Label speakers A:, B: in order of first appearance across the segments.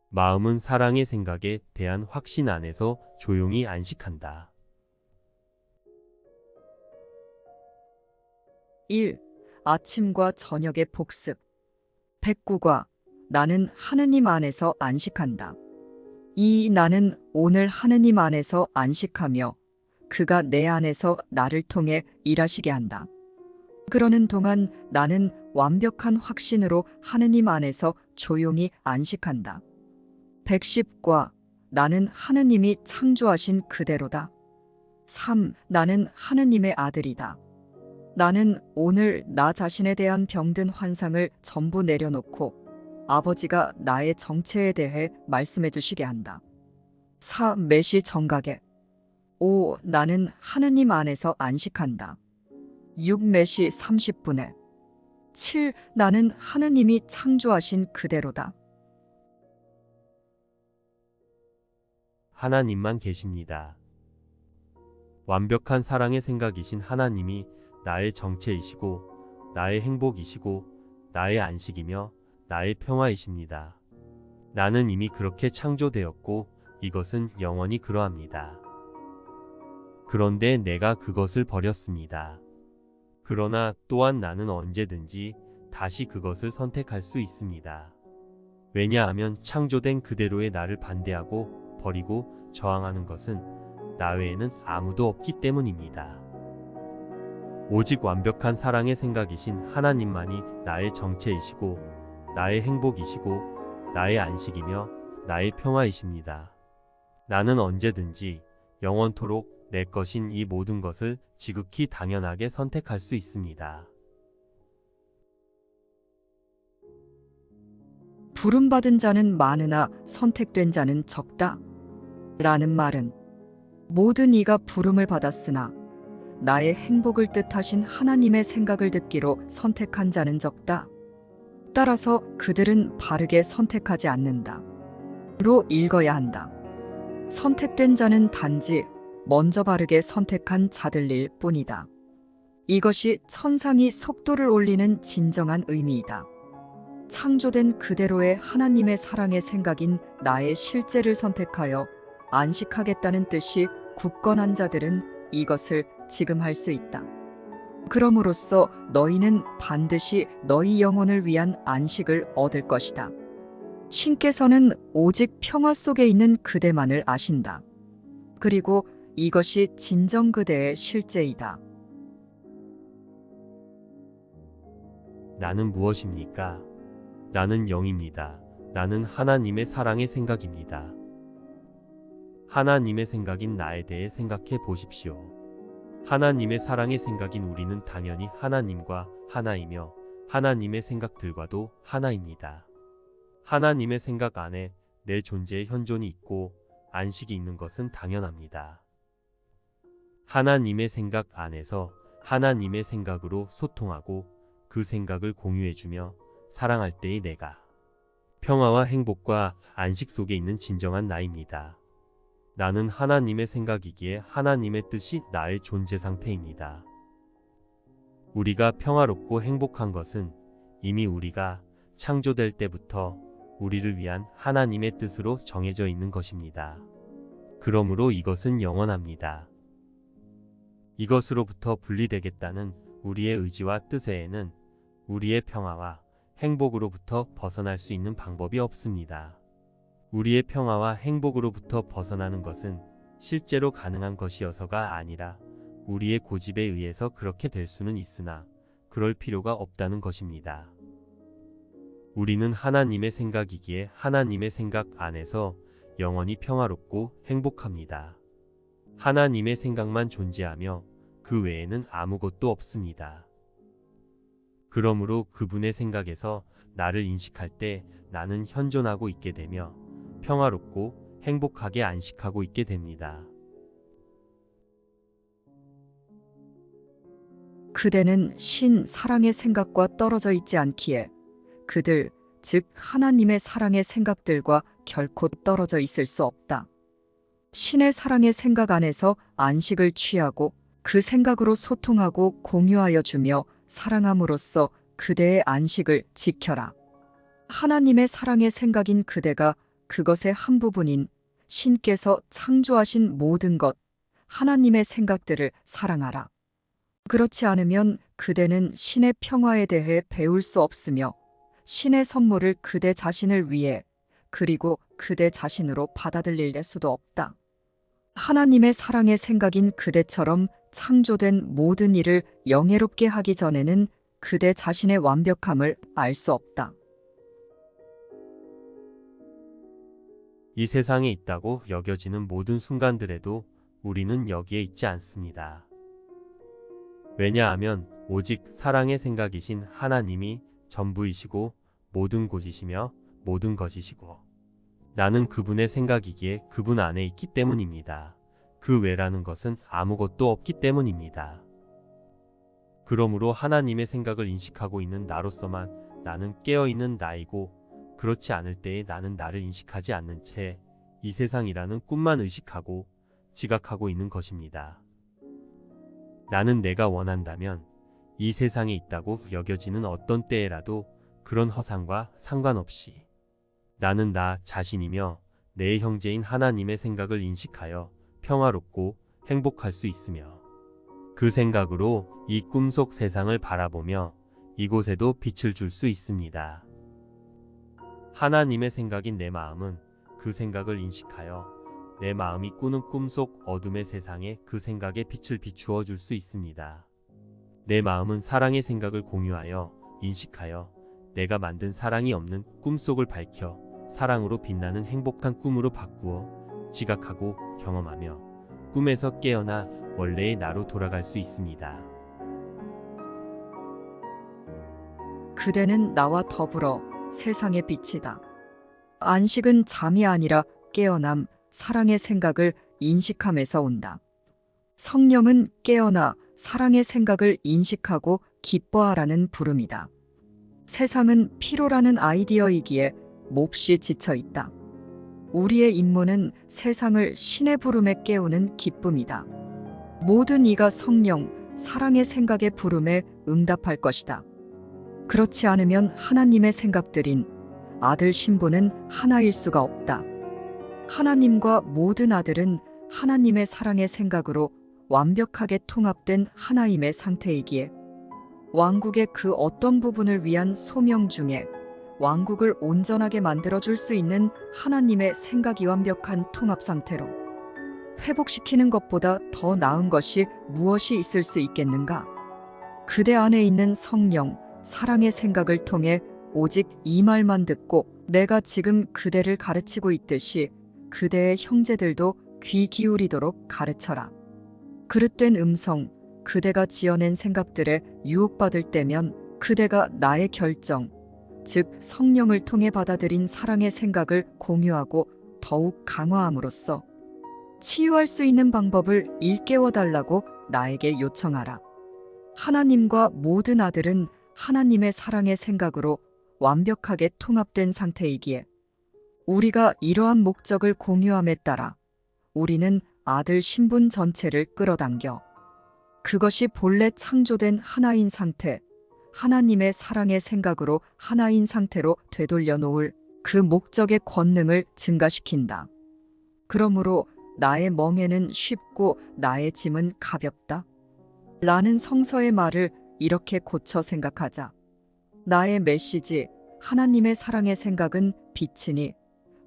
A: 마음은 사랑의 생각에 대한 확신 안에서 조용히 안식한다.
B: 1. 아침과 저녁의 복습. 109과 나는 하느님 안에서 안식한다. 2. 나는 오늘 하느님 안에서 안식하며 그가 내 안에서 나를 통해 일하시게 한다. 그러는 동안 나는 완벽한 확신으로 하느님 안에서 조용히 안식한다. 110과 나는 하느님이 창조하신 그대로다. 3. 나는 하느님의 아들이다. 나는 오늘 나 자신에 대한 병든 환상을 전부 내려놓고 아버지가 나의 정체에 대해 말씀해 주시게 한다. 4. 매시 정각에. 5. 나는 하느님 안에서 안식한다. 6. 매시 30분에. 7. 나는 하느님이 창조하신 그대로다.
A: 하나님만 계십니다. 완벽한 사랑의 생각이신 하나님이 나의 정체이시고 나의 행복이시고 나의 안식이며 나의 평화이십니다. 나는 이미 그렇게 창조되었고 이것은 영원히 그러합니다. 그런데 내가 그것을 버렸습니다. 그러나 또한 나는 언제든지 다시 그것을 선택할 수 있습니다. 왜냐하면 창조된 그대로의 나를 반대하고 버리고 저항하는 것은 나 외에는 아무도 없기 때문입니다. 오직 완벽한 사랑의 생각이신 하나님만이 나의 정체이시고 나의 행복이시고 나의 안식이며 나의 평화이십니다. 나는 언제든지 영원토록 내 것인 이 모든 것을 지극히 당연하게 선택할 수 있습니다.
B: 부름받은 자는 많으나 선택된 자는 적다. 라는 말은 모든 이가 부름을 받았으나 나의 행복을 뜻하신 하나님의 생각을 듣기로 선택한 자는 적다. 따라서 그들은 바르게 선택하지 않는다. 로 읽어야 한다. 선택된 자는 단지 먼저 바르게 선택한 자들일 뿐이다. 이것이 천상이 속도를 올리는 진정한 의미이다. 창조된 그대로의 하나님의 사랑의 생각인 나의 실제를 선택하여 안식하겠다는 뜻이 굳건한 자들은 이것을 지금 할 수 있다. 그럼으로써 너희는 반드시 너희 영혼을 위한 안식을 얻을 것이다. 신께서는 오직 평화 속에 있는 그대만을 아신다. 그리고 이것이 진정 그대의 실제이다.
A: 나는 무엇입니까? 나는 영입니다. 나는 하나님의 사랑의 생각입니다. 하나님의 생각인 나에 대해 생각해 보십시오. 하나님의 사랑의 생각인 우리는 당연히 하나님과 하나이며 하나님의 생각들과도 하나입니다. 하나님의 생각 안에 내 존재의 현존이 있고 안식이 있는 것은 당연합니다. 하나님의 생각 안에서 하나님의 생각으로 소통하고 그 생각을 공유해주며 사랑할 때의 내가 평화와 행복과 안식 속에 있는 진정한 나입니다. 나는 하나님의 생각이기에 하나님의 뜻이 나의 존재 상태입니다. 우리가 평화롭고 행복한 것은 이미 우리가 창조될 때부터 우리를 위한 하나님의 뜻으로 정해져 있는 것입니다. 그러므로 이것은 영원합니다. 이것으로부터 분리되겠다는 우리의 의지와 뜻에는 우리의 평화와 행복으로부터 벗어날 수 있는 방법이 없습니다. 우리의 평화와 행복으로부터 벗어나는 것은 실제로 가능한 것이어서가 아니라 우리의 고집에 의해서 그렇게 될 수는 있으나 그럴 필요가 없다는 것입니다. 우리는 하나님의 생각이기에 하나님의 생각 안에서 영원히 평화롭고 행복합니다. 하나님의 생각만 존재하며 그 외에는 아무것도 없습니다. 그러므로 그분의 생각에서 나를 인식할 때 나는 현존하고 있게 되며 평화롭고 행복하게 안식하고 있게 됩니다.
B: 그대는 신 사랑의 생각과 떨어져 있지 않기에 그들, 즉 하나님의 사랑의 생각들과 결코 떨어져 있을 수 없다. 신의 사랑의 생각 안에서 안식을 취하고 그 생각으로 소통하고 공유하여 주며 사랑함으로써 그대의 안식을 지켜라. 하나님의 사랑의 생각인 그대가 그것의 한 부분인 신께서 창조하신 모든 것, 하나님의 생각들을 사랑하라. 그렇지 않으면 그대는 신의 평화에 대해 배울 수 없으며 신의 선물을 그대 자신을 위해 그리고 그대 자신으로 받아들일 수도 없다. 하나님의 사랑의 생각인 그대처럼 창조된 모든 일을 영예롭게 하기 전에는 그대 자신의 완벽함을 알 수 없다.
A: 이 세상에 있다고 여겨지는 모든 순간들에도 우리는 여기에 있지 않습니다. 왜냐하면 오직 사랑의 생각이신 하나님이 전부이시고 모든 곳이시며 모든 것이시고 나는 그분의 생각이기에 그분 안에 있기 때문입니다. 그 외라는 것은 아무것도 없기 때문입니다. 그러므로 하나님의 생각을 인식하고 있는 나로서만 나는 깨어있는 나이고 그렇지 않을 때에 나는 나를 인식하지 않는 채 이 세상이라는 꿈만 의식하고 지각하고 있는 것입니다. 나는 내가 원한다면 이 세상에 있다고 여겨지는 어떤 때에라도 그런 허상과 상관없이 나는 나 자신이며 내 형제인 하나님의 생각을 인식하여 평화롭고 행복할 수 있으며 그 생각으로 이 꿈속 세상을 바라보며 이곳에도 빛을 줄 수 있습니다. 하나님의 생각인 내 마음은 그 생각을 인식하여 내 마음이 꾸는 꿈속 어둠의 세상에 그 생각의 빛을 비추어 줄 수 있습니다. 내 마음은 사랑의 생각을 공유하여 인식하여 내가 만든 사랑이 없는 꿈속을 밝혀 사랑으로 빛나는 행복한 꿈으로 바꾸어 지각하고 경험하며 꿈에서 깨어나 원래의 나로 돌아갈 수 있습니다.
B: 그대는 나와 더불어 세상의 빛이다. 안식은 잠이 아니라 깨어남, 사랑의 생각을 인식함에서 온다. 성령은 깨어나 사랑의 생각을 인식하고 기뻐하라는 부름이다. 세상은 피로라는 아이디어이기에 몹시 지쳐 있다. 우리의 임무는 세상을 신의 부름에 깨우는 기쁨이다. 모든 이가 성령, 사랑의 생각의 부름에 응답할 것이다. 그렇지 않으면 하나님의 생각들인 아들 신부는 하나일 수가 없다. 하나님과 모든 아들은 하나님의 사랑의 생각으로 완벽하게 통합된 하나임의 상태이기에 왕국의 그 어떤 부분을 위한 소명 중에 왕국을 온전하게 만들어줄 수 있는 하나님의 생각이 완벽한 통합 상태로 회복시키는 것보다 더 나은 것이 무엇이 있을 수 있겠는가? 그대 안에 있는 성령, 사랑의 생각을 통해 오직 이 말만 듣고 내가 지금 그대를 가르치고 있듯이 그대의 형제들도 귀 기울이도록 가르쳐라. 그릇된 음성, 그대가 지어낸 생각들에 유혹받을 때면 그대가 나의 결정, 즉 성령을 통해 받아들인 사랑의 생각을 공유하고 더욱 강화함으로써 치유할 수 있는 방법을 일깨워달라고 나에게 요청하라. 하나님과 모든 아들은 하나님의 사랑의 생각으로 완벽하게 통합된 상태이기에 우리가 이러한 목적을 공유함에 따라 우리는 아들 신분 전체를 끌어당겨 그것이 본래 창조된 하나인 상태, 하나님의 사랑의 생각으로 하나인 상태로 되돌려 놓을 그 목적의 권능을 증가시킨다. 그러므로 나의 멍에는 쉽고 나의 짐은 가볍다. 라는 성서의 말을 이렇게 고쳐 생각하자. 나의 메시지, 하나님의 사랑의 생각은 빛이니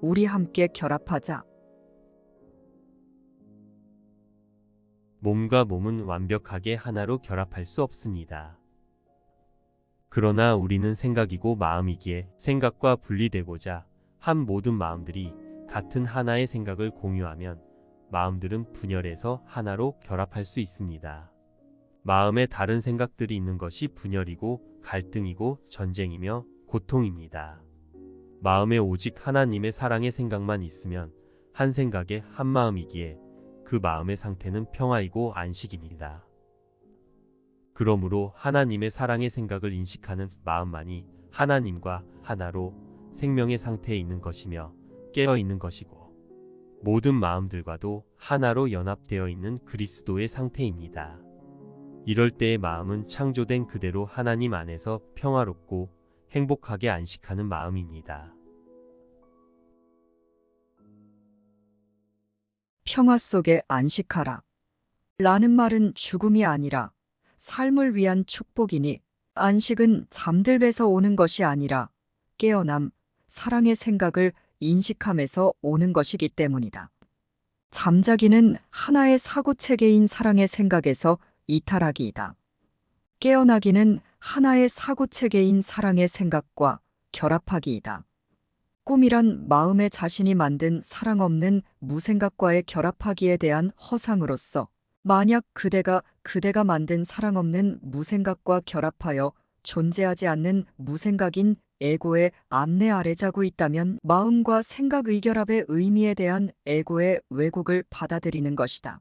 B: 우리 함께 결합하자.
A: 몸과 몸은 완벽하게 하나로 결합할 수 없습니다. 그러나 우리는 생각이고 마음이기에 생각과 분리되고자 한 모든 마음들이 같은 하나의 생각을 공유하면 마음들은 분열해서 하나로 결합할 수 있습니다. 마음에 다른 생각들이 있는 것이 분열이고 갈등이고 전쟁이며 고통입니다. 마음에 오직 하나님의 사랑의 생각만 있으면 한 생각에 한 마음이기에 그 마음의 상태는 평화이고 안식입니다. 그러므로 하나님의 사랑의 생각을 인식하는 마음만이 하나님과 하나로 생명의 상태에 있는 것이며 깨어 있는 것이고 모든 마음들과도 하나로 연합되어 있는 그리스도의 상태입니다. 이럴 때의 마음은 창조된 그대로 하나님 안에서 평화롭고 행복하게 안식하는 마음입니다.
B: 평화 속에 안식하라. 라는 말은 죽음이 아니라 삶을 위한 축복이니 안식은 잠들배서 오는 것이 아니라 깨어남, 사랑의 생각을 인식함에서 오는 것이기 때문이다. 잠자기는 하나의 사고체계인 사랑의 생각에서 이탈하기이다. 깨어나기는 하나의 사고체계인 사랑의 생각과 결합하기이다. 꿈이란 마음에 자신이 만든 사랑 없는 무생각과의 결합하기에 대한 허상으로서 만약 그대가 만든 사랑 없는 무생각과 결합하여 존재하지 않는 무생각인 에고의 안내 아래 자고 있다면 마음과 생각 의결합의 의미에 대한 에고의 왜곡을 받아들이는 것이다.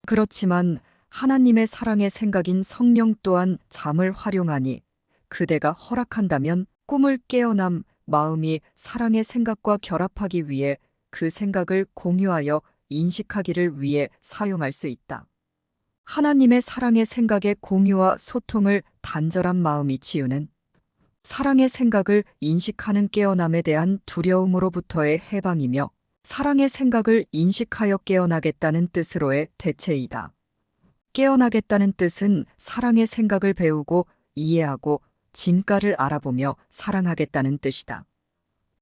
B: 그렇지만 하나님의 사랑의 생각인 성령 또한 잠을 활용하니 그대가 허락한다면 꿈을 깨어남 마음이 사랑의 생각과 결합하기 위해 그 생각을 공유하여 인식하기를 위해 사용할 수 있다. 하나님의 사랑의 생각의 공유와 소통을 단절한 마음이 치유는 사랑의 생각을 인식하는 깨어남에 대한 두려움으로부터의 해방이며 사랑의 생각을 인식하여 깨어나겠다는 뜻으로의 대체이다. 깨어나겠다는 뜻은 사랑의 생각을 배우고 이해하고 진가를 알아보며 사랑하겠다는 뜻이다.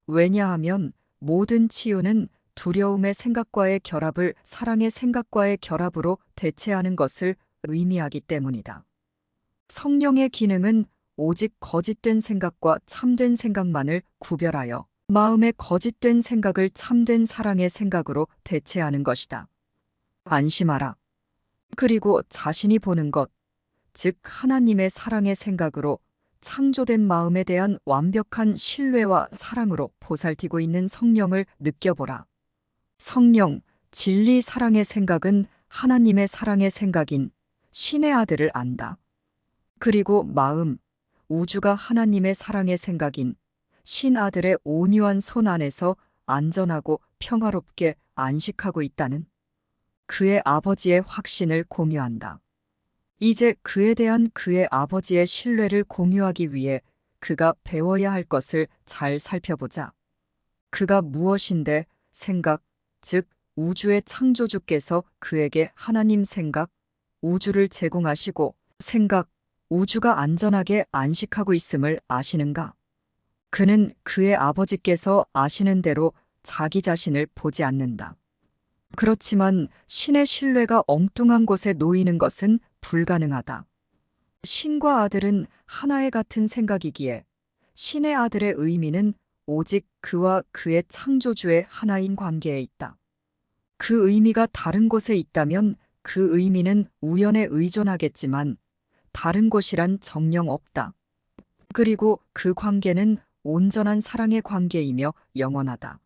B: 왜냐하면 모든 치유는 두려움의 생각과의 결합을 사랑의 생각과의 결합으로 대체하는 것을 의미하기 때문이다. 성령의 기능은 오직 거짓된 생각과 참된 생각만을 구별하여 마음의 거짓된 생각을 참된 사랑의 생각으로 대체하는 것이다. 안심하라. 그리고 자신이 보는 것, 즉 하나님의 사랑의 생각으로 창조된 마음에 대한 완벽한 신뢰와 사랑으로 보살피고 있는 성령을 느껴보라. 성령, 진리 사랑의 생각은 하나님의 사랑의 생각인 신의 아들을 안다. 그리고 마음, 우주가 하나님의 사랑의 생각인 신아들의 온유한 손 안에서 안전하고 평화롭게 안식하고 있다는 그의 아버지의 확신을 공유한다. 이제 그에 대한 그의 아버지의 신뢰를 공유하기 위해 그가 배워야 할 것을 잘 살펴보자. 그가 무엇인데 생각, 즉 우주의 창조주께서 그에게 하나님 생각, 우주를 제공하시고 생각, 우주가 안전하게 안식하고 있음을 아시는가? 그는 그의 아버지께서 아시는 대로 자기 자신을 보지 않는다. 그렇지만 신의 신뢰가 엉뚱한 곳에 놓이는 것은 불가능하다. 신과 아들은 하나의 같은 생각이기에 신의 아들의 의미는 오직 그와 그의 창조주의 하나인 관계에 있다. 그 의미가 다른 곳에 있다면 그 의미는 우연에 의존하겠지만 다른 곳이란 정령 없다. 그리고 그 관계는 온전한 사랑의 관계이며 영원하다.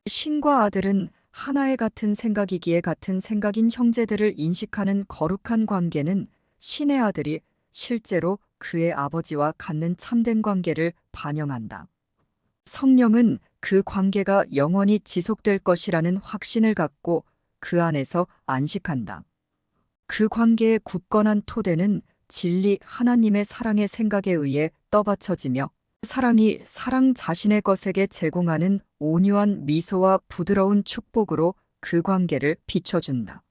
B: 신과 아들은 하나의 같은 생각이기에 같은 생각인 형제들을 인식하는 거룩한 관계는 신의 아들이 실제로 그의 아버지와 갖는 참된 관계를 반영한다. 성령은 그 관계가 영원히 지속될 것이라는 확신을 갖고 그 안에서 안식한다. 그 관계의 굳건한 토대는 진리 하나님의 사랑의 생각에 의해 떠받쳐지며 사랑이 사랑 자신의 것에게 제공하는 온유한 미소와 부드러운 축복으로 그 관계를 비춰준다.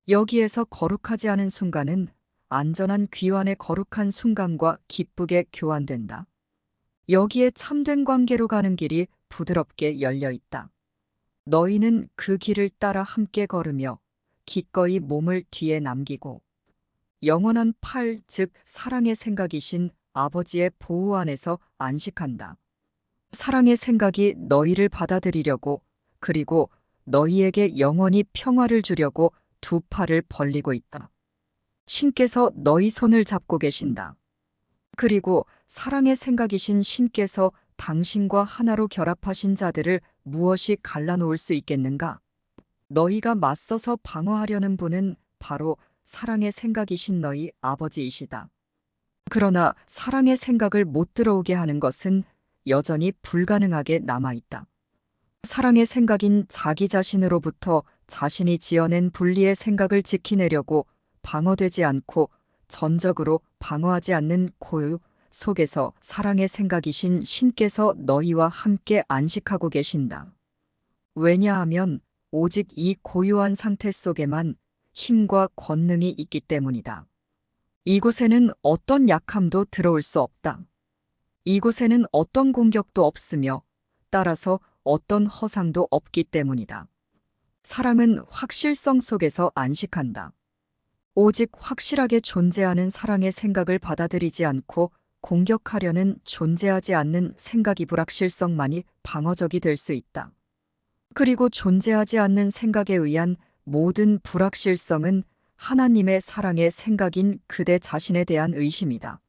B: 여기에서 거룩하지 않은 순간은 안전한 귀환의 거룩한 순간과 기쁘게 교환된다. 여기에 참된 관계로 가는 길이 부드럽게 열려 있다. 너희는 그 길을 따라 함께 걸으며 기꺼이 몸을 뒤에 남기고 영원한 팔, 즉 사랑의 생각이신 아버지의 보호 안에서 안식한다. 사랑의 생각이 너희를 받아들이려고 그리고 너희에게 영원히 평화를 주려고 두 팔을 벌리고 있다. 신께서 너희 손을 잡고 계신다. 그리고 사랑의 생각이신 신께서 당신과 하나로 결합하신 자들을 무엇이 갈라놓을 수 있겠는가? 너희가 맞서서 방어하려는 분은 바로 사랑의 생각이신 너희 아버지이시다. 그러나 사랑의 생각을 못 들어오게 하는 것은 여전히 불가능하게 남아있다. 사랑의 생각인 자기 자신으로부터 자신이 지어낸 분리의 생각을 지키내려고 방어되지 않고 전적으로 방어하지 않는 고유 속에서 사랑의 생각이신 신께서 너희와 함께 안식하고 계신다. 왜냐하면 오직 이 고요한 상태 속에만 힘과 권능이 있기 때문이다. 이곳에는 어떤 약함도 들어올 수 없다. 이곳에는 어떤 공격도 없으며 따라서 어떤 허상도 없기 때문이다. 사랑은 확실성 속에서 안식한다. 오직 확실하게 존재하는 사랑의 생각을 받아들이지 않고 공격하려는 존재하지 않는 생각이 불확실성만이 방어적이 될 수 있다. 그리고 존재하지 않는 생각에 의한 모든 불확실성은 하나님의 사랑의 생각인 그대 자신에 대한 의심이다.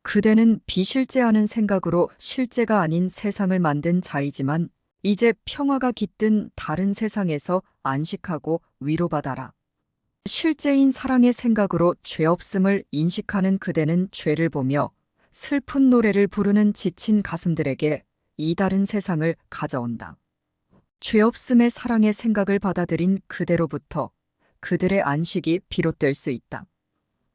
B: 그대는 비실제하는 생각으로 실제가 아닌 세상을 만든 자이지만 이제 평화가 깃든 다른 세상에서 안식하고 위로받아라. 실제인 사랑의 생각으로 죄 없음을 인식하는 그대는 죄를 보며 슬픈 노래를 부르는 지친 가슴들에게 이 다른 세상을 가져온다. 죄 없음의 사랑의 생각을 받아들인 그대로부터 그들의 안식이 비롯될 수 있다.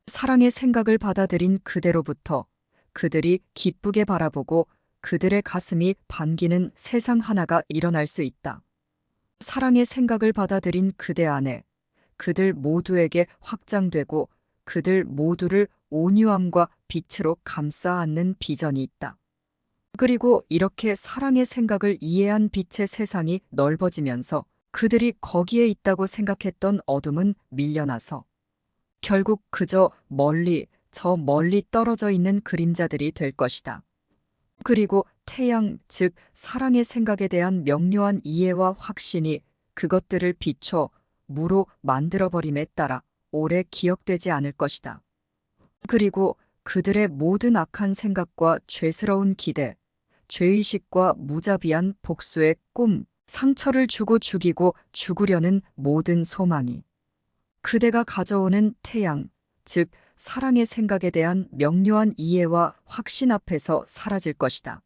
B: 사랑의 생각을 받아들인 그대로부터 그들이 기쁘게 바라보고 그들의 가슴이 반기는 세상 하나가 일어날 수 있다. 사랑의 생각을 받아들인 그대 안에 그들 모두에게 확장되고 그들 모두를 온유함과 빛으로 감싸 안는 비전이 있다. 그리고 이렇게 사랑의 생각을 이해한 빛의 세상이 넓어지면서 그들이 거기에 있다고 생각했던 어둠은 밀려나서 결국 그저 멀리 저 멀리 떨어져 있는 그림자들이 될 것이다. 그리고 태양, 즉 사랑의 생각에 대한 명료한 이해와 확신이 그것들을 비춰 무로 만들어버림에 따라 오래 기억되지 않을 것이다. 그리고 그들의 모든 악한 생각과 죄스러운 기대, 죄의식과 무자비한 복수의 꿈, 상처를 주고 죽이고 죽으려는 모든 소망이 그대가 가져오는 태양, 즉 사랑의 생각에 대한 명료한 이해와 확신 앞에서 사라질 것이다.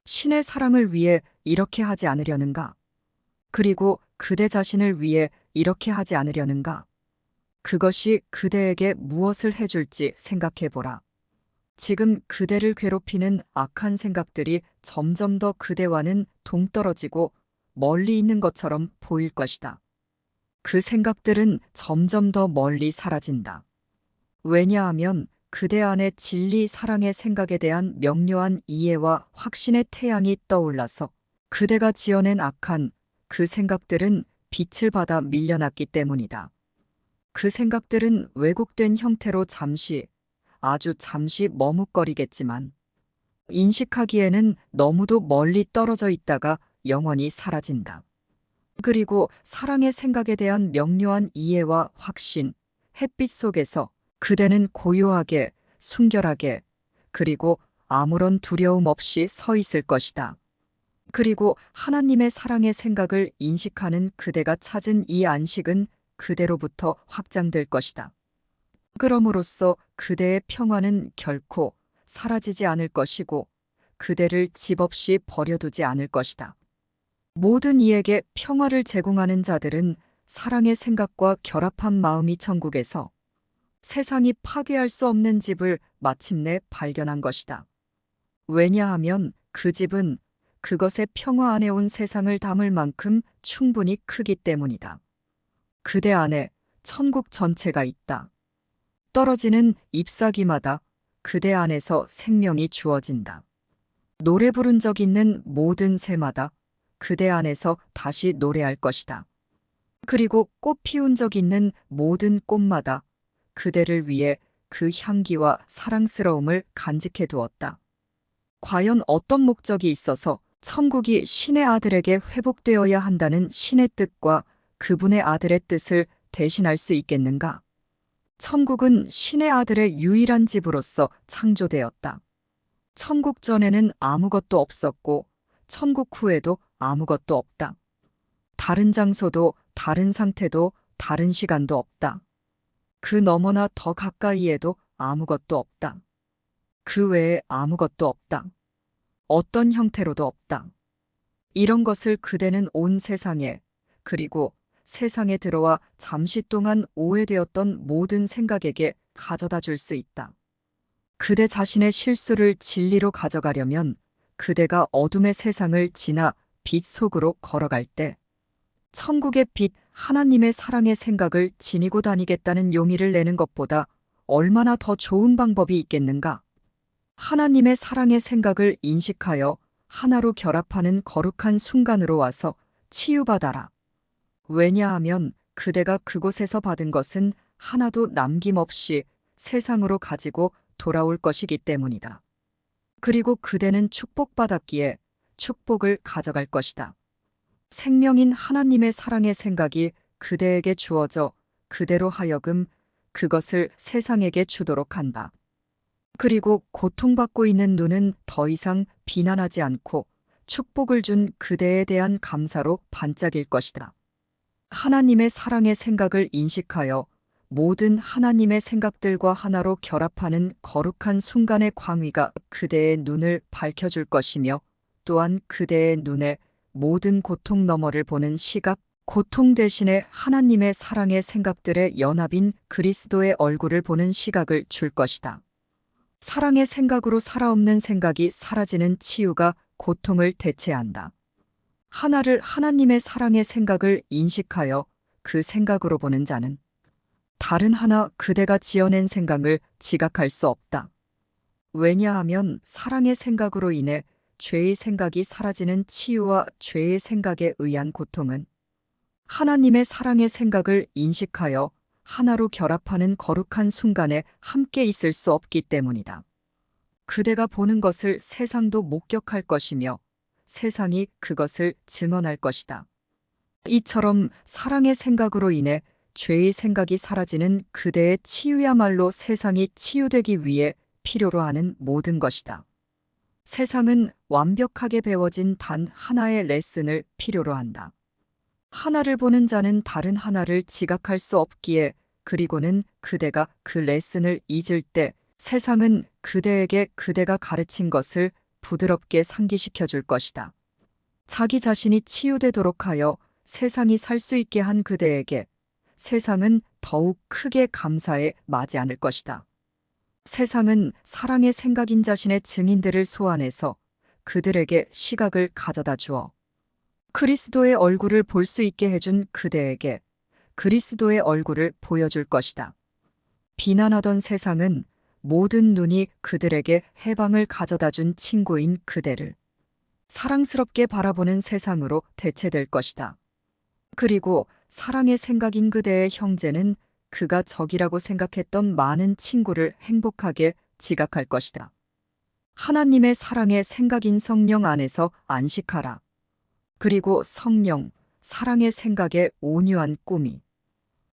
B: 신의 사랑을 위해 이렇게 하지 않으려는가? 그리고 그대 자신을 위해 이렇게 하지 않으려는가? 그것이 그대에게 무엇을 해줄지 생각해보라. 지금 그대를 괴롭히는 악한 생각들이 점점 더 그대와는 동떨어지고 멀리 있는 것처럼 보일 것이다. 그 생각들은 점점 더 멀리 사라진다. 왜냐하면 그대 안에 진리 사랑의 생각에 대한 명료한 이해와 확신의 태양이 떠올라서 그대가 지어낸 악한 그 생각들은 빛을 받아 밀려났기 때문이다. 그 생각들은 왜곡된 형태로 잠시, 아주 잠시 머뭇거리겠지만 인식하기에는 너무도 멀리 떨어져 있다가 영원히 사라진다. 그리고 사랑의 생각에 대한 명료한 이해와 확신, 햇빛 속에서 그대는 고요하게, 순결하게, 그리고 아무런 두려움 없이 서 있을 것이다. 그리고 하나님의 사랑의 생각을 인식하는 그대가 찾은 이 안식은 그대로부터 확장될 것이다. 그럼으로써 그대의 평화는 결코 사라지지 않을 것이고 그대를 집 없이 버려두지 않을 것이다. 모든 이에게 평화를 제공하는 자들은 사랑의 생각과 결합한 마음이 천국에서 세상이 파괴할 수 없는 집을 마침내 발견한 것이다. 왜냐하면 그 집은 그것의 평화 안에 온 세상을 담을 만큼 충분히 크기 때문이다. 그대 안에 천국 전체가 있다. 떨어지는 잎사귀마다 그대 안에서 생명이 주어진다. 노래 부른 적 있는 모든 새마다 그대 안에서 다시 노래할 것이다. 그리고 꽃 피운 적 있는 모든 꽃마다 그대를 위해 그 향기와 사랑스러움을 간직해 두었다. 과연 어떤 목적이 있어서 천국이 신의 아들에게 회복되어야 한다는 신의 뜻과 그분의 아들의 뜻을 대신할 수 있겠는가? 천국은 신의 아들의 유일한 집으로서 창조되었다. 천국 전에는 아무것도 없었고 천국 후에도 아무것도 없다. 다른 장소도 다른 상태도 다른 시간도 없다. 그 너머나 더 가까이에도 아무것도 없다. 그 외에 아무것도 없다. 어떤 형태로도 없다. 이런 것을 그대는 온 세상에 그리고 세상에 들어와 잠시 동안 오해되었던 모든 생각에게 가져다 줄 수 있다. 그대 자신의 실수를 진리로 가져가려면 그대가 어둠의 세상을 지나 빛 속으로 걸어갈 때 천국의 빛, 하나님의 사랑의 생각을 지니고 다니겠다는 용의를 내는 것보다 얼마나 더 좋은 방법이 있겠는가? 하나님의 사랑의 생각을 인식하여 하나로 결합하는 거룩한 순간으로 와서 치유받아라. 왜냐하면 그대가 그곳에서 받은 것은 하나도 남김없이 세상으로 가지고 돌아올 것이기 때문이다. 그리고 그대는 축복받았기에 축복을 가져갈 것이다. 생명인 하나님의 사랑의 생각이 그대에게 주어져 그대로 하여금 그것을 세상에게 주도록 한다. 그리고 고통받고 있는 눈은 더 이상 비난하지 않고 축복을 준 그대에 대한 감사로 반짝일 것이다. 하나님의 사랑의 생각을 인식하여 모든 하나님의 생각들과 하나로 결합하는 거룩한 순간의 광위가 그대의 눈을 밝혀줄 것이며 또한 그대의 눈에 모든 고통 너머를 보는 시각, 고통 대신에 하나님의 사랑의 생각들의 연합인 그리스도의 얼굴을 보는 시각을 줄 것이다. 사랑의 생각으로 살아없는 생각이 사라지는 치유가 고통을 대체한다. 하나를 하나님의 사랑의 생각을 인식하여 그 생각으로 보는 자는 다른 하나 그대가 지어낸 생각을 지각할 수 없다. 왜냐하면 사랑의 생각으로 인해 죄의 생각이 사라지는 치유와 죄의 생각에 의한 고통은 하나님의 사랑의 생각을 인식하여 하나로 결합하는 거룩한 순간에 함께 있을 수 없기 때문이다. 그대가 보는 것을 세상도 목격할 것이며 세상이 그것을 증언할 것이다. 이처럼 사랑의 생각으로 인해 죄의 생각이 사라지는 그대의 치유야말로 세상이 치유되기 위해 필요로 하는 모든 것이다. 세상은 완벽하게 배워진 단 하나의 레슨을 필요로 한다. 하나를 보는 자는 다른 하나를 지각할 수 없기에 그리고는 그대가 그 레슨을 잊을 때 세상은 그대에게 그대가 가르친 것을 부드럽게 상기시켜 줄 것이다. 자기 자신이 치유되도록 하여 세상이 살 수 있게 한 그대에게 세상은 더욱 크게 감사에 마지 않을 것이다. 세상은 사랑의 생각인 자신의 증인들을 소환해서 그들에게 시각을 가져다 주어 그리스도의 얼굴을 볼 수 있게 해준 그대에게 그리스도의 얼굴을 보여줄 것이다. 비난하던 세상은 모든 눈이 그들에게 해방을 가져다 준 친구인 그대를 사랑스럽게 바라보는 세상으로 대체될 것이다. 그리고 사랑의 생각인 그대의 형제는 그가 적이라고 생각했던 많은 친구를 행복하게 지각할 것이다. 하나님의 사랑의 생각인 성령 안에서 안식하라. 그리고 성령, 사랑의 생각의 온유한 꿈이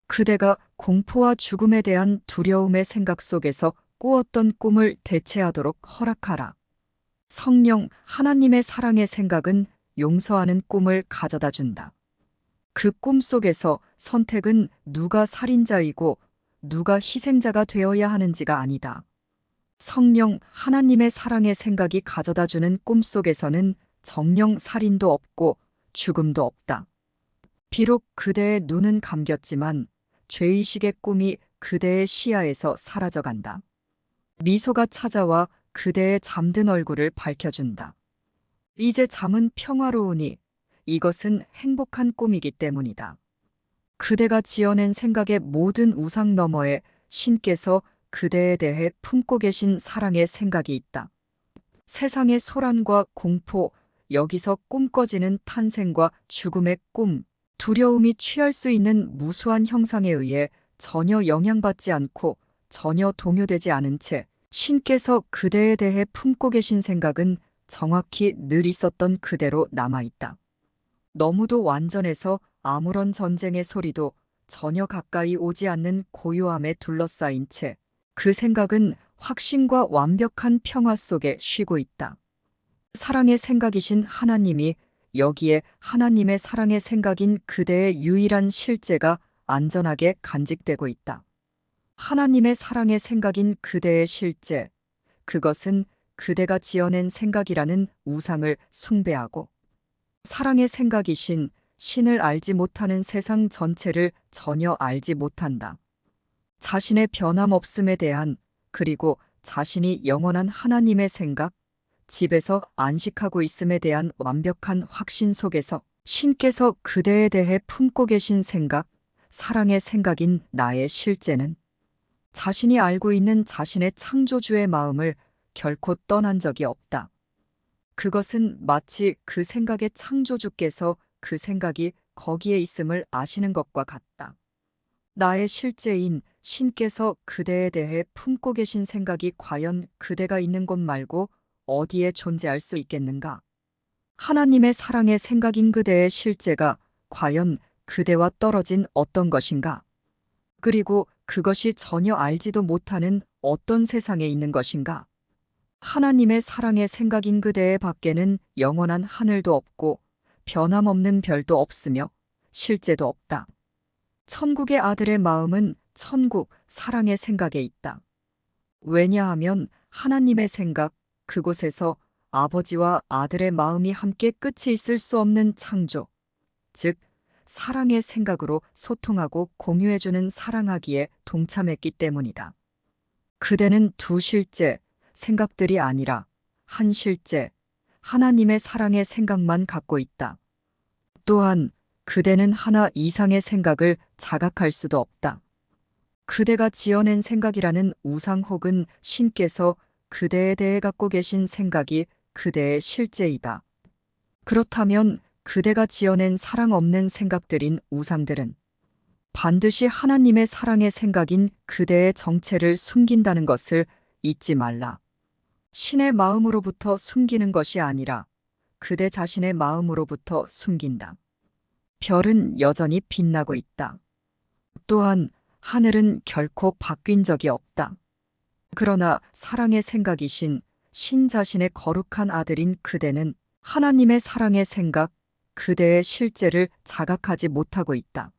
B: 그대가 공포와 죽음에 대한 두려움의 생각 속에서 꾸었던 꿈을 대체하도록 허락하라. 성령, 하나님의 사랑의 생각은 용서하는 꿈을 가져다 준다. 그 꿈 속에서 선택은 누가 살인자이고 누가 희생자가 되어야 하는지가 아니다. 성령, 하나님의 사랑의 생각이 가져다 주는 꿈 속에서는 정령 살인도 없고 죽음도 없다. 비록 그대의 눈은 감겼지만 죄의식의 꿈이 그대의 시야에서 사라져간다. 미소가 찾아와 그대의 잠든 얼굴을 밝혀준다. 이제 잠은 평화로우니 이것은 행복한 꿈이기 때문이다. 그대가 지어낸 생각의 모든 우상 너머에 신께서 그대에 대해 품고 계신 사랑의 생각이 있다. 세상의 소란과 공포, 여기서 꿈꿔지는 탄생과 죽음의 꿈, 두려움이 취할 수 있는 무수한 형상에 의해 전혀 영향받지 않고 전혀 동요되지 않은 채 신께서 그대에 대해 품고 계신 생각은 정확히 늘 있었던 그대로 남아있다. 너무도 완전해서 아무런 전쟁의 소리도 전혀 가까이 오지 않는 고요함에 둘러싸인 채 그 생각은 확신과 완벽한 평화 속에 쉬고 있다. 사랑의 생각이신 하나님이 여기에 하나님의 사랑의 생각인 그대의 유일한 실제가 안전하게 간직되고 있다. 하나님의 사랑의 생각인 그대의 실제, 그것은 그대가 지어낸 생각이라는 우상을 숭배하고 사랑의 생각이신 신을 알지 못하는 세상 전체를 전혀 알지 못한다. 자신의 변함없음에 대한 그리고 자신이 영원한 하나님의 생각, 집에서 안식하고 있음에 대한 완벽한 확신 속에서 신께서 그대에 대해 품고 계신 생각, 사랑의 생각인 나의 실제는 자신이 알고 있는 자신의 창조주의 마음을 결코 떠난 적이 없다. 그것은 마치 그 생각의 창조주께서 그 생각이 거기에 있음을 아시는 것과 같다. 나의 실제인 신께서 그대에 대해 품고 계신 생각이 과연 그대가 있는 곳 말고 어디에 존재할 수 있겠는가? 하나님의 사랑의 생각인 그대의 실제가 과연 그대와 떨어진 어떤 것인가? 그리고 그것이 전혀 알지도 못하는 어떤 세상에 있는 것인가? 하나님의 사랑의 생각인 그대의 밖에는 영원한 하늘도 없고 변함없는 별도 없으며 실제도 없다. 천국의 아들의 마음은 천국 사랑의 생각에 있다. 왜냐하면 하나님의 생각, 그곳에서 아버지와 아들의 마음이 함께 끝이 있을 수 없는 창조, 즉 사랑의 생각으로 소통하고 공유해주는 사랑하기에 동참했기 때문이다. 그대는 두 실제, 생각들이 아니라 한 실제, 하나님의 사랑의 생각만 갖고 있다. 또한 그대는 하나 이상의 생각을 자각할 수도 없다. 그대가 지어낸 생각이라는 우상 혹은 신께서 그대에 대해 갖고 계신 생각이 그대의 실제이다. 그렇다면 그대가 지어낸 사랑 없는 생각들인 우상들은 반드시 하나님의 사랑의 생각인 그대의 정체를 숨긴다는 것을 잊지 말라. 신의 마음으로부터 숨기는 것이 아니라 그대 자신의 마음으로부터 숨긴다. 별은 여전히 빛나고 있다. 또한 하늘은 결코 바뀐 적이 없다. 그러나 사랑의 생각이신 신 자신의 거룩한 아들인 그대는 하나님의 사랑의 생각, 그대의 실제를 자각하지 못하고 있다.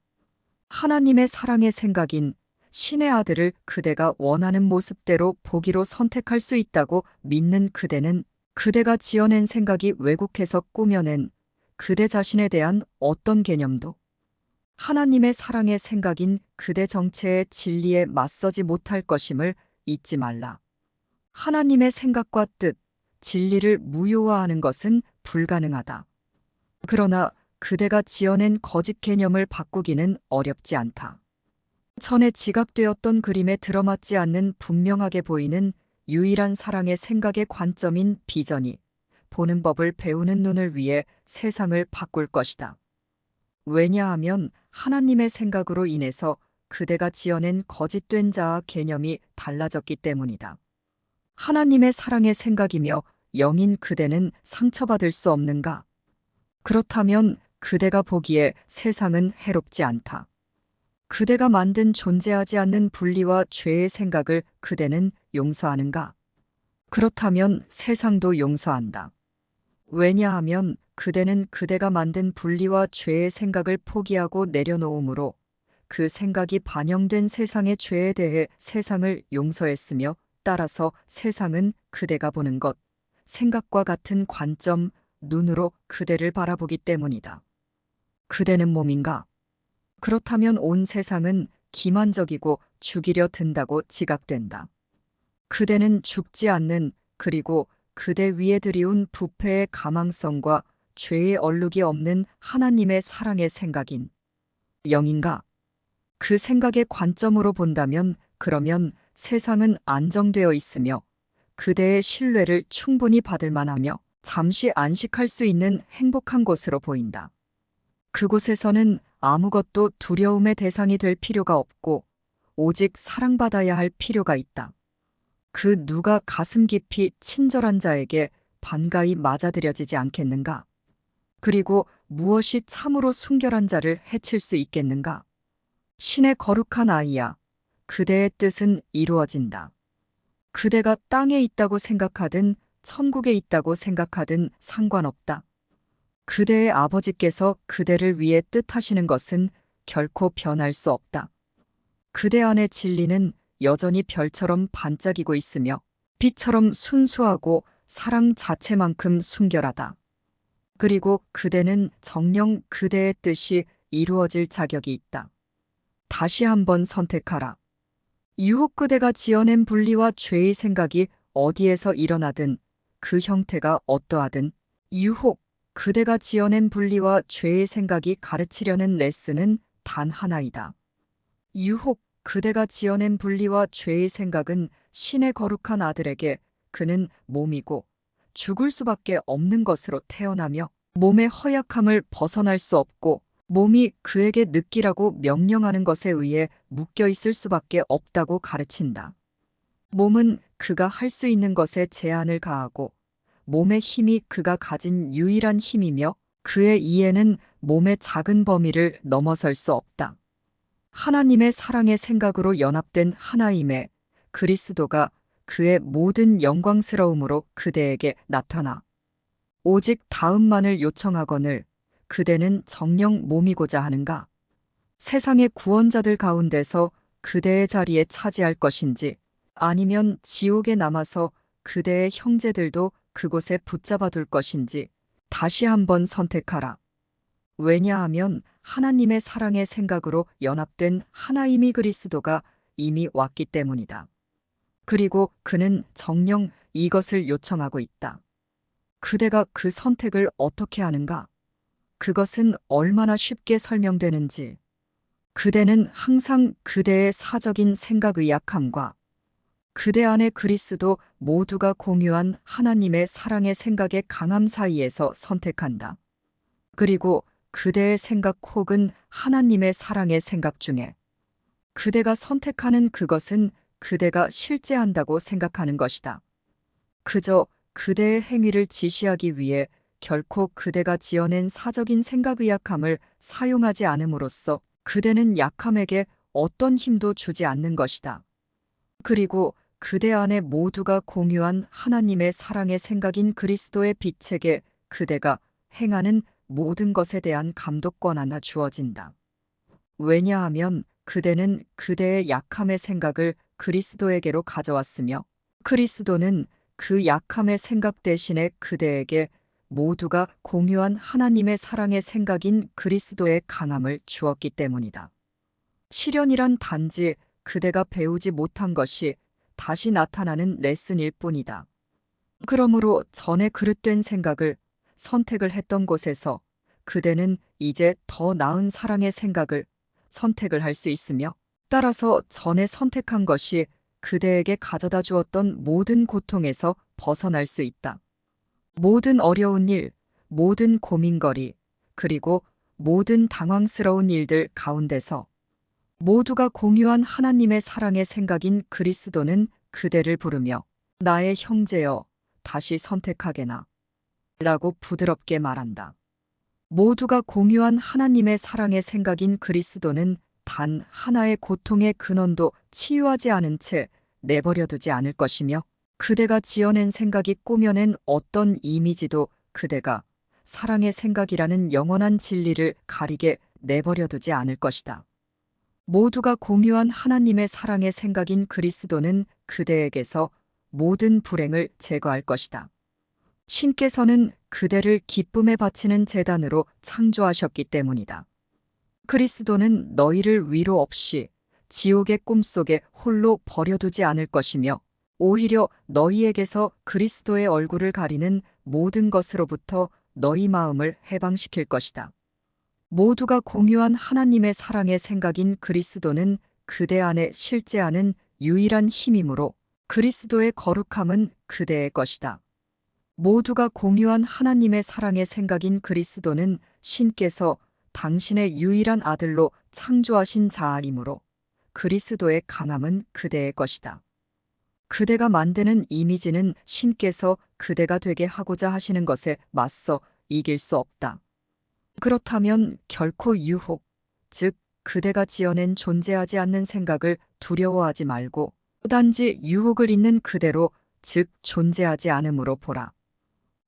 B: 하나님의 사랑의 생각인 신의 아들을 그대가 원하는 모습대로 보기로 선택할 수 있다고 믿는 그대는 그대가 지어낸 생각이 왜곡해서 꾸며낸 그대 자신에 대한 어떤 개념도 하나님의 사랑의 생각인 그대 정체의 진리에 맞서지 못할 것임을 잊지 말라. 하나님의 생각과 뜻, 진리를 무효화하는 것은 불가능하다. 그러나 그대가 지어낸 거짓 개념을 바꾸기는 어렵지 않다. 전에 지각되었던 그림에 들어맞지 않는 분명하게 보이는 유일한 사랑의 생각의 관점인 비전이 보는 법을 배우는 눈을 위해 세상을 바꿀 것이다. 왜냐하면 하나님의 생각으로 인해서 그대가 지어낸 거짓된 자아 개념이 달라졌기 때문이다. 하나님의 사랑의 생각이며 영인 그대는 상처받을 수 없는가? 그렇다면 그대가 보기에 세상은 해롭지 않다. 그대가 만든 존재하지 않는 분리와 죄의 생각을 그대는 용서하는가? 그렇다면 세상도 용서한다. 왜냐하면 그대는 그대가 만든 분리와 죄의 생각을 포기하고 내려놓음으로 그 생각이 반영된 세상의 죄에 대해 세상을 용서했으며 따라서 세상은 그대가 보는 것, 생각과 같은 관점, 눈으로 그대를 바라보기 때문이다. 그대는 몸인가? 그렇다면 온 세상은 기만적이고 죽이려 든다고 지각된다. 그대는 죽지 않는 그리고 그대 위에 들이운 부패의 가망성과 죄의 얼룩이 없는 하나님의 사랑의 생각인 영인가? 그 생각의 관점으로 본다면 그러면 세상은 안정되어 있으며 그대의 신뢰를 충분히 받을 만하며 잠시 안식할 수 있는 행복한 곳으로 보인다. 그곳에서는 아무것도 두려움의 대상이 될 필요가 없고 오직 사랑받아야 할 필요가 있다. 그 누가 가슴 깊이 친절한 자에게 반가이 맞아들여지지 않겠는가? 그리고 무엇이 참으로 순결한 자를 해칠 수 있겠는가? 신의 거룩한 아이야, 그대의 뜻은 이루어진다. 그대가 땅에 있다고 생각하든 천국에 있다고 생각하든 상관없다. 그대의 아버지께서 그대를 위해 뜻하시는 것은 결코 변할 수 없다. 그대 안의 진리는 여전히 별처럼 반짝이고 있으며 빛처럼 순수하고 사랑 자체만큼 순결하다. 그리고 그대는 정녕 그대의 뜻이 이루어질 자격이 있다. 다시 한번 선택하라. 유혹 그대가 지어낸 분리와 죄의 생각이 어디에서 일어나든 그 형태가 어떠하든 유혹, 그대가 지어낸 분리와 죄의 생각이 가르치려는 레슨은 단 하나이다. 유혹, 그대가 지어낸 분리와 죄의 생각은 신의 거룩한 아들에게 그는 몸이고 죽을 수밖에 없는 것으로 태어나며 몸의 허약함을 벗어날 수 없고 몸이 그에게 느끼라고 명령하는 것에 의해 묶여 있을 수밖에 없다고 가르친다. 몸은 그가 할 수 있는 것에 제한을 가하고 몸의 힘이 그가 가진 유일한 힘이며 그의 이해는 몸의 작은 범위를 넘어설 수 없다. 하나님의 사랑의 생각으로 연합된 하나임에 그리스도가 그의 모든 영광스러움으로 그대에게 나타나 오직 다음만을 요청하거늘 그대는 정녕 몸이고자 하는가? 세상의 구원자들 가운데서 그대의 자리에 차지할 것인지 아니면 지옥에 남아서 그대의 형제들도 그곳에 붙잡아 둘 것인지 다시 한번 선택하라. 왜냐하면 하나님의 사랑의 생각으로 연합된 하나임이 그리스도가 이미 왔기 때문이다. 그리고 그는 정녕 이것을 요청하고 있다. 그대가 그 선택을 어떻게 하는가? 그것은 얼마나 쉽게 설명되는지. 그대는 항상 그대의 사적인 생각의 약함과 그대 안에 그리스도 모두가 공유한 하나님의 사랑의 생각의 강함 사이에서 선택한다. 그리고 그대의 생각 혹은 하나님의 사랑의 생각 중에 그대가 선택하는 그것은 그대가 실제한다고 생각하는 것이다. 그저 그대의 행위를 지시하기 위해 결코 그대가 지어낸 사적인 생각의 약함을 사용하지 않음으로써 그대는 약함에게 어떤 힘도 주지 않는 것이다. 그리고 그대 안에 모두가 공유한 하나님의 사랑의 생각인 그리스도의 빛에게 그대가 행하는 모든 것에 대한 감독권 하나 주어진다. 왜냐하면 그대는 그대의 약함의 생각을 그리스도에게로 가져왔으며 그리스도는 그 약함의 생각 대신에 그대에게 모두가 공유한 하나님의 사랑의 생각인 그리스도의 강함을 주었기 때문이다. 시련이란 단지 그대가 배우지 못한 것이 다시 나타나는 레슨일 뿐이다. 그러므로 전에 그릇된 생각을 선택을 했던 곳에서 그대는 이제 더 나은 사랑의 생각을 선택을 할 수 있으며 따라서 전에 선택한 것이 그대에게 가져다 주었던 모든 고통에서 벗어날 수 있다. 모든 어려운 일, 모든 고민거리, 그리고 모든 당황스러운 일들 가운데서 모두가 공유한 하나님의 사랑의 생각인 그리스도는 그대를 부르며 나의 형제여 다시 선택하게나 라고 부드럽게 말한다. 모두가 공유한 하나님의 사랑의 생각인 그리스도는 단 하나의 고통의 근원도 치유하지 않은 채 내버려두지 않을 것이며 그대가 지어낸 생각이 꾸며낸 어떤 이미지도 그대가 사랑의 생각이라는 영원한 진리를 가리게 내버려두지 않을 것이다. 모두가 공유한 하나님의 사랑의 생각인 그리스도는 그대에게서 모든 불행을 제거할 것이다. 신께서는 그대를 기쁨에 바치는 제단으로 창조하셨기 때문이다. 그리스도는 너희를 위로 없이 지옥의 꿈속에 홀로 버려두지 않을 것이며 오히려 너희에게서 그리스도의 얼굴을 가리는 모든 것으로부터 너희 마음을 해방시킬 것이다. 모두가 공유한 하나님의 사랑의 생각인 그리스도는 그대 안에 실제하는 유일한 힘이므로 그리스도의 거룩함은 그대의 것이다. 모두가 공유한 하나님의 사랑의 생각인 그리스도는 신께서 당신의 유일한 아들로 창조하신 자아이므로 그리스도의 강함은 그대의 것이다. 그대가 만드는 이미지는 신께서 그대가 되게 하고자 하시는 것에 맞서 이길 수 없다. 그렇다면 결코 유혹, 즉 그대가 지어낸 존재하지 않는 생각을 두려워하지 말고 단지 유혹을 있는 그대로, 즉 존재하지 않음으로 보라.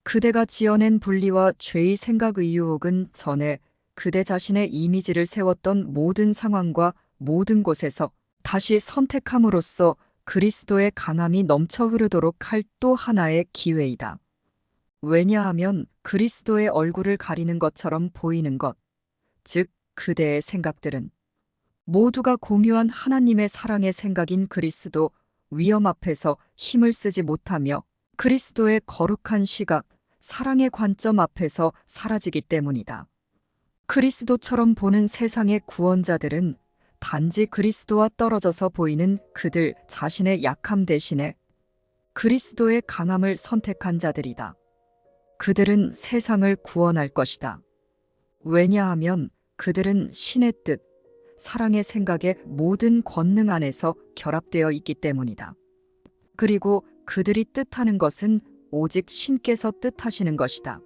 B: 그대가 지어낸 분리와 죄의 생각의 유혹은 전에 그대 자신의 이미지를 세웠던 모든 상황과 모든 곳에서 다시 선택함으로써 그리스도의 강함이 넘쳐 흐르도록 할 또 하나의 기회이다. 왜냐하면 그리스도의 얼굴을 가리는 것처럼 보이는 것, 즉 그대의 생각들은 모두가 공유한 하나님의 사랑의 생각인 그리스도 위엄 앞에서 힘을 쓰지 못하며 그리스도의 거룩한 시각, 사랑의 관점 앞에서 사라지기 때문이다. 그리스도처럼 보는 세상의 구원자들은 단지 그리스도와 떨어져서 보이는 그들 자신의 약함 대신에 그리스도의 강함을 선택한 자들이다. 그들은 세상을 구원할 것이다. 왜냐하면 그들은 신의 뜻, 사랑의 생각의 모든 권능 안에서 결합되어 있기 때문이다. 그리고 그들이 뜻하는 것은 오직 신께서 뜻하시는 것이다.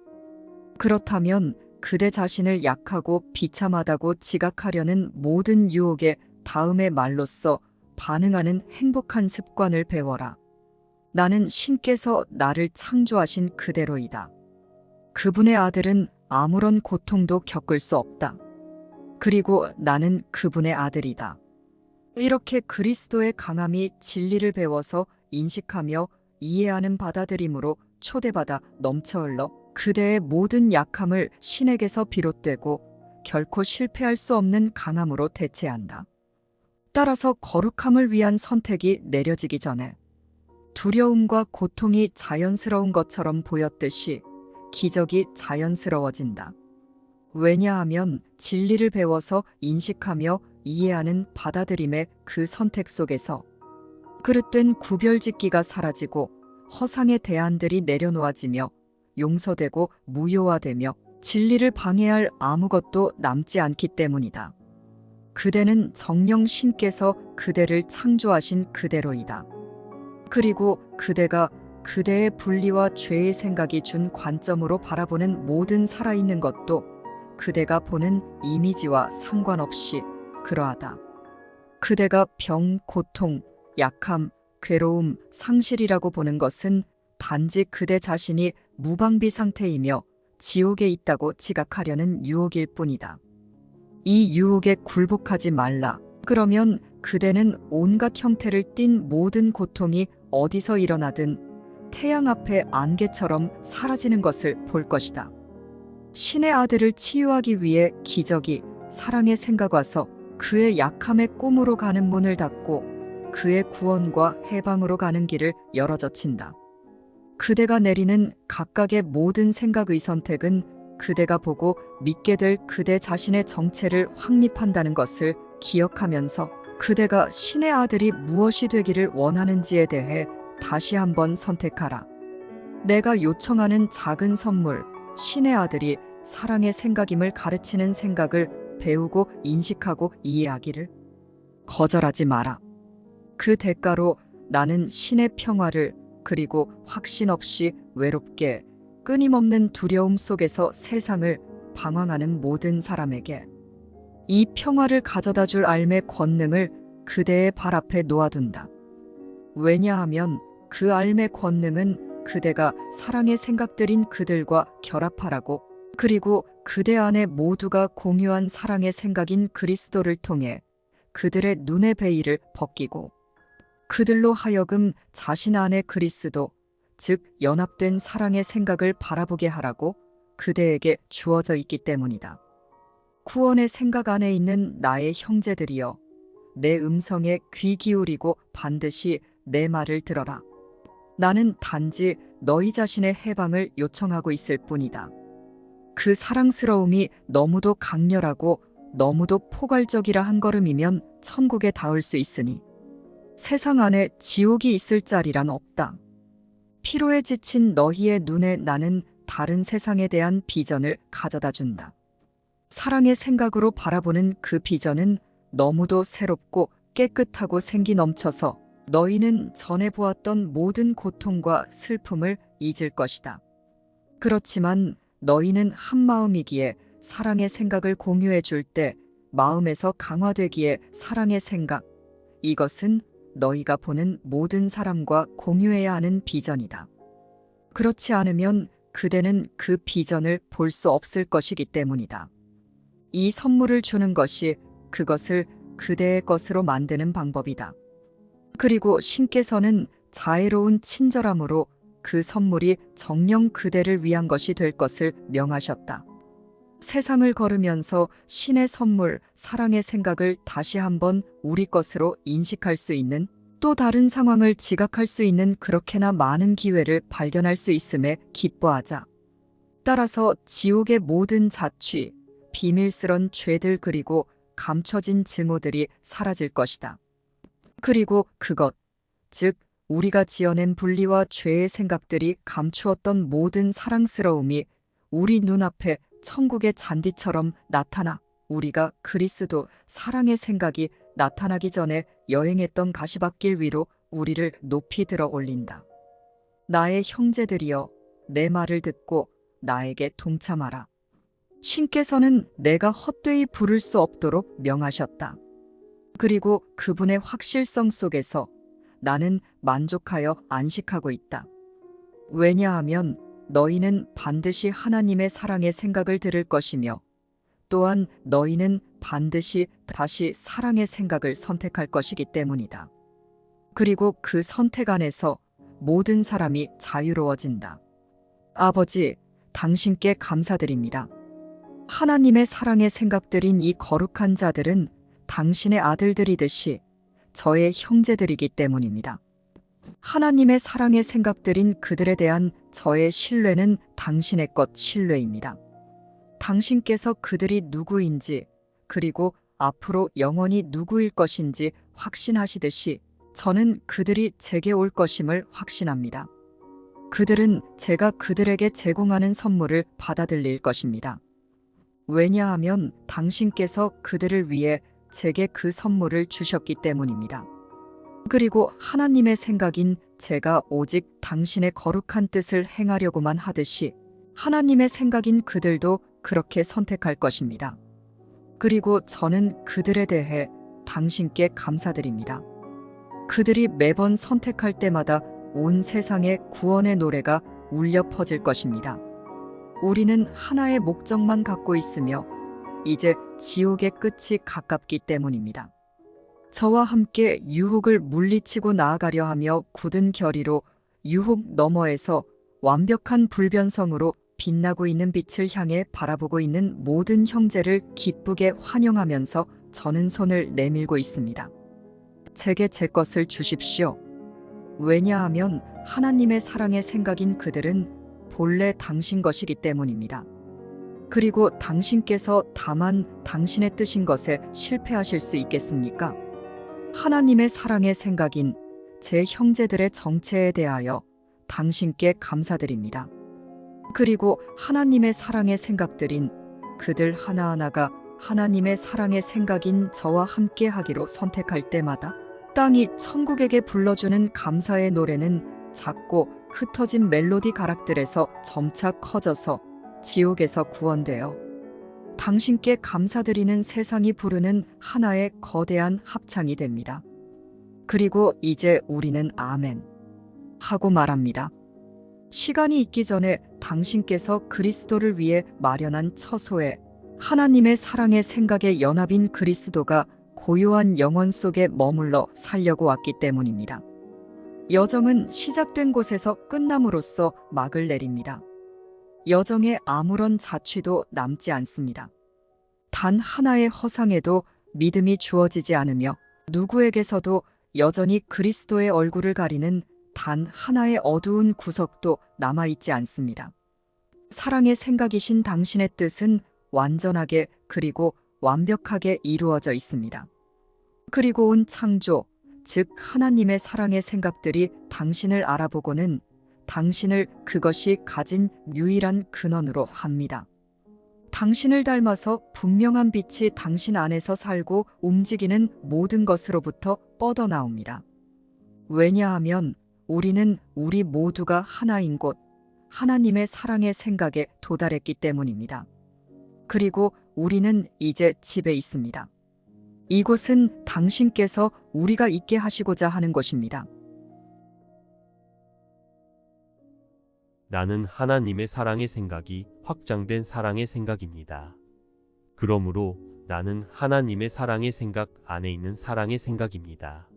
B: 그렇다면 그대 자신을 약하고 비참하다고 지각하려는 모든 유혹에 다음의 말로써 반응하는 행복한 습관을 배워라. 나는 신께서 나를 창조하신 그대로이다. 그분의 아들은 아무런 고통도 겪을 수 없다. 그리고 나는 그분의 아들이다. 이렇게 그리스도의 강함이 진리를 배워서 인식하며 이해하는 받아들임으로 초대받아 넘쳐 흘러 그대의 모든 약함을 신에게서 비롯되고 결코 실패할 수 없는 강함으로 대체한다. 따라서 거룩함을 위한 선택이 내려지기 전에 두려움과 고통이 자연스러운 것처럼 보였듯이 기적이 자연스러워진다. 왜냐하면 진리를 배워서 인식하며 이해하는 받아들임의 그 선택 속에서 그릇된 구별짓기가 사라지고 허상의 대안들이 내려놓아지며 용서되고 무효화되며 진리를 방해할 아무것도 남지 않기 때문이다. 그대는 정령 신께서 그대를 창조하신 그대로이다. 그리고 그대가 그대의 분리와 죄의 생각이 준 관점으로 바라보는 모든 살아있는 것도 그대가 보는 이미지와 상관없이 그러하다. 그대가 병, 고통, 약함, 괴로움, 상실이라고 보는 것은 단지 그대 자신이 무방비 상태이며 지옥에 있다고 지각하려는 유혹일 뿐이다. 이 유혹에 굴복하지 말라. 그러면 그대는 온갖 형태를 띤 모든 고통이 어디서 일어나든 태양 앞에 안개처럼 사라지는 것을 볼 것이다. 신의 아들을 치유하기 위해 기적이 사랑의 생각 와서 그의 약함의 꿈으로 가는 문을 닫고 그의 구원과 해방으로 가는 길을 열어젖힌다. 그대가 내리는 각각의 모든 생각의 선택은 그대가 보고 믿게 될 그대 자신의 정체를 확립한다는 것을 기억하면서 그대가 신의 아들이 무엇이 되기를 원하는지에 대해 다시 한번 선택하라. 내가 요청하는 작은 선물, 신의 아들이 사랑의 생각임을 가르치는 생각을 배우고 인식하고 이해하기를 거절하지 마라. 그 대가로 나는 신의 평화를 그리고 확신 없이 외롭게 끊임없는 두려움 속에서 세상을 방황하는 모든 사람에게 이 평화를 가져다 줄 알매 권능을 그대의 발 앞에 놓아둔다. 왜냐하면 그 알매 권능은 그대가 사랑의 생각들인 그들과 결합하라고 그리고 그대 안에 모두가 공유한 사랑의 생각인 그리스도를 통해 그들의 눈의 베일을 벗기고 그들로 하여금 자신 안에 그리스도, 즉 연합된 사랑의 생각을 바라보게 하라고 그대에게 주어져 있기 때문이다. 구원의 생각 안에 있는 나의 형제들이여, 내 음성에 귀 기울이고 반드시 내 말을 들어라. 나는 단지 너희 자신의 해방을 요청하고 있을 뿐이다. 그 사랑스러움이 너무도 강렬하고 너무도 포괄적이라 한 걸음이면 천국에 닿을 수 있으니 세상 안에 지옥이 있을 자리란 없다. 피로에 지친 너희의 눈에 나는 다른 세상에 대한 비전을 가져다 준다. 사랑의 생각으로 바라보는 그 비전은 너무도 새롭고 깨끗하고 생기 넘쳐서 너희는 전에 보았던 모든 고통과 슬픔을 잊을 것이다. 그렇지만 너희는 한마음이기에 사랑의 생각을 공유해 줄 때 마음에서 강화되기에 사랑의 생각, 이것은 너희가 보는 모든 사람과 공유해야 하는 비전이다. 그렇지 않으면 그대는 그 비전을 볼 수 없을 것이기 때문이다. 이 선물을 주는 것이 그것을 그대의 것으로 만드는 방법이다. 그리고 신께서는 자애로운 친절함으로 그 선물이 정녕 그대를 위한 것이 될 것을 명하셨다. 세상을 걸으면서 신의 선물, 사랑의 생각을 다시 한번 우리 것으로 인식할 수 있는, 또 다른 상황을 지각할 수 있는 그렇게나 많은 기회를 발견할 수 있음에 기뻐하자. 따라서 지옥의 모든 자취, 비밀스런 죄들 그리고 감춰진 증오들이 사라질 것이다. 그리고 그것, 즉 우리가 지어낸 분리와 죄의 생각들이 감추었던 모든 사랑스러움이 우리 눈앞에 천국의 잔디처럼 나타나 우리가 그리스도 사랑의 생각이 나타나기 전에 여행했던 가시밭길 위로 우리를 높이 들어 올린다. 나의 형제들이여, 내 말을 듣고 나에게 동참하라. 신께서는 내가 헛되이 부를 수 없도록 명하셨다. 그리고 그분의 확실성 속에서 나는 만족하여 안식하고 있다. 왜냐하면 너희는 반드시 하나님의 사랑의 생각을 들을 것이며 또한 너희는 반드시 다시 사랑의 생각을 선택할 것이기 때문이다. 그리고 그 선택 안에서 모든 사람이 자유로워진다. 아버지, 당신께 감사드립니다. 하나님의 사랑의 생각들인 이 거룩한 자들은 당신의 아들들이듯이 저의 형제들이기 때문입니다. 하나님의 사랑의 생각들인 그들에 대한 저의 신뢰는 당신의 것 신뢰입니다. 당신께서 그들이 누구인지 그리고 앞으로 영원히 누구일 것인지 확신하시듯이 저는 그들이 제게 올 것임을 확신합니다. 그들은 제가 그들에게 제공하는 선물을 받아들일 것입니다. 왜냐하면 당신께서 그들을 위해 제게 그 선물을 주셨기 때문입니다. 그리고 하나님의 생각인 제가 오직 당신의 거룩한 뜻을 행하려고만 하듯이 하나님의 생각인 그들도 그렇게 선택할 것입니다. 그리고 저는 그들에 대해 당신께 감사드립니다. 그들이 매번 선택할 때마다 온 세상에 구원의 노래가 울려 퍼질 것입니다. 우리는 하나의 목적만 갖고 있으며 이제 지옥의 끝이 가깝기 때문입니다. 저와 함께 유혹을 물리치고 나아가려 하며 굳은 결의로 유혹 너머에서 완벽한 불변성으로 빛나고 있는 빛을 향해 바라보고 있는 모든 형제를 기쁘게 환영하면서 저는 손을 내밀고 있습니다. 제게 제 것을 주십시오. 왜냐하면 하나님의 사랑의 생각인 그들은 본래 당신 것이기 때문입니다. 그리고 당신께서 다만 당신의 뜻인 것에 실패하실 수 있겠습니까? 하나님의 사랑의 생각인 제 형제들의 정체에 대하여 당신께 감사드립니다. 그리고 하나님의 사랑의 생각들인 그들 하나하나가 하나님의 사랑의 생각인 저와 함께 하기로 선택할 때마다 땅이 천국에게 불러주는 감사의 노래는 작고 흩어진 멜로디 가락들에서 점차 커져서 지옥에서 구원되어 당신께 감사드리는 세상이 부르는 하나의 거대한 합창이 됩니다. 그리고 이제 우리는 아멘 하고 말합니다. 시간이 있기 전에 당신께서 그리스도를 위해 마련한 처소에 하나님의 사랑의 생각의 연합인 그리스도가 고요한 영혼 속에 머물러 살려고 왔기 때문입니다. 여정은 시작된 곳에서 끝남으로써 막을 내립니다. 여정에 아무런 자취도 남지 않습니다. 단 하나의 허상에도 믿음이 주어지지 않으며 누구에게서도 여전히 그리스도의 얼굴을 가리는 단 하나의 어두운 구석도 남아있지 않습니다. 사랑의 생각이신 당신의 뜻은 완전하게 그리고 완벽하게 이루어져 있습니다. 그리고 온 창조, 즉 하나님의 사랑의 생각들이 당신을 알아보고는 당신을 그것이 가진 유일한 근원으로 합니다. 당신을 닮아서 분명한 빛이 당신 안에서 살고 움직이는 모든 것으로부터 뻗어나옵니다. 왜냐하면 우리는 우리 모두가 하나인 곳, 하나님의 사랑의 생각에 도달했기 때문입니다. 그리고 우리는 이제 집에 있습니다. 이곳은 당신께서 우리가 있게 하시고자 하는 곳입니다.
A: 나는 하나님의 사랑의 생각이 확장된 사랑의 생각입니다. 그러므로 나는 하나님의 사랑의 생각 안에 있는 사랑의 생각입니다.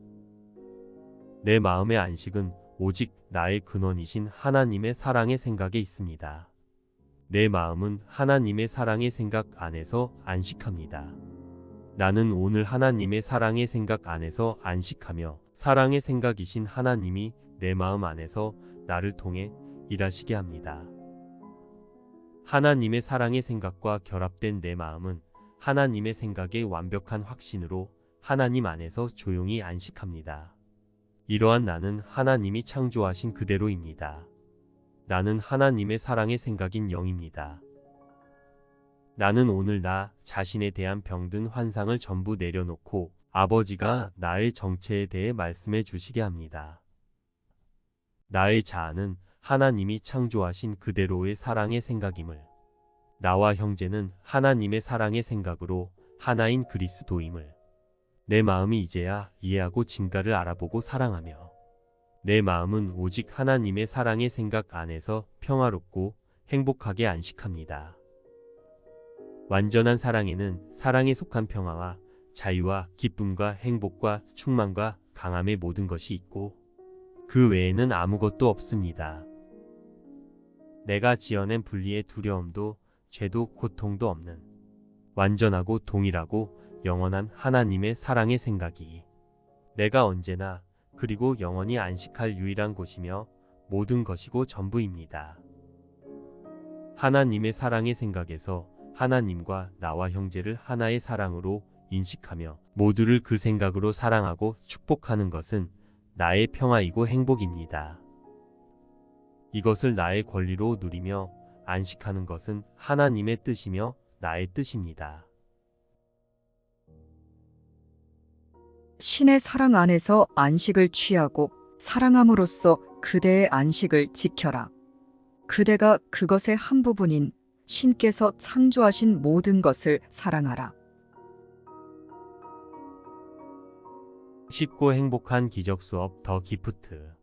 A: 내 마음의 안식은 오직 나의 근원이신 하나님의 사랑의 생각에 있습니다. 내 마음은 하나님의 사랑의 생각 안에서 안식합니다. 나는 오늘 하나님의 사랑의 생각 안에서 안식하며 사랑의 생각이신 하나님이 내 마음 안에서 나를 통해 일하시게 합니다. 하나님의 사랑의 생각과 결합된 내 마음은 하나님의 생각의 완벽한 확신으로 하나님 안에서 조용히 안식합니다. 이러한 나는 하나님이 창조하신 그대로입니다. 나는 하나님의 사랑의 생각인 영입니다. 나는 오늘 나 자신에 대한 병든 환상을 전부 내려놓고 아버지가 나의 정체에 대해 말씀해 주시게 합니다. 나의 자아는 하나님이 창조하신 그대로의 사랑의 생각임을, 나와 형제는 하나님의 사랑의 생각으로 하나인 그리스도임을, 내 마음이 이제야 이해하고 진가를 알아보고 사랑하며, 내 마음은 오직 하나님의 사랑의 생각 안에서 평화롭고 행복하게 안식합니다. 완전한 사랑에는 사랑에 속한 평화와 자유와 기쁨과 행복과 충만과 강함의 모든 것이 있고 그 외에는 아무것도 없습니다. 내가 지어낸 분리의 두려움도 죄도 고통도 없는 완전하고 동일하고 영원한 하나님의 사랑의 생각이 내가 언제나 그리고 영원히 안식할 유일한 곳이며 모든 것이고 전부입니다. 하나님의 사랑의 생각에서 하나님과 나와 형제를 하나의 사랑으로 인식하며 모두를 그 생각으로 사랑하고 축복하는 것은 나의 평화이고 행복입니다. 이것을 나의 권리로 누리며 안식하는 것은 하나님의 뜻이며 나의 뜻입니다.
B: 신의 사랑 안에서 안식을 취하고 사랑함으로써 그대의 안식을 지켜라. 그대가 그것의 한 부분인 신께서 창조하신 모든 것을 사랑하라.
A: 쉽고 행복한 기적 수업 더 기프트.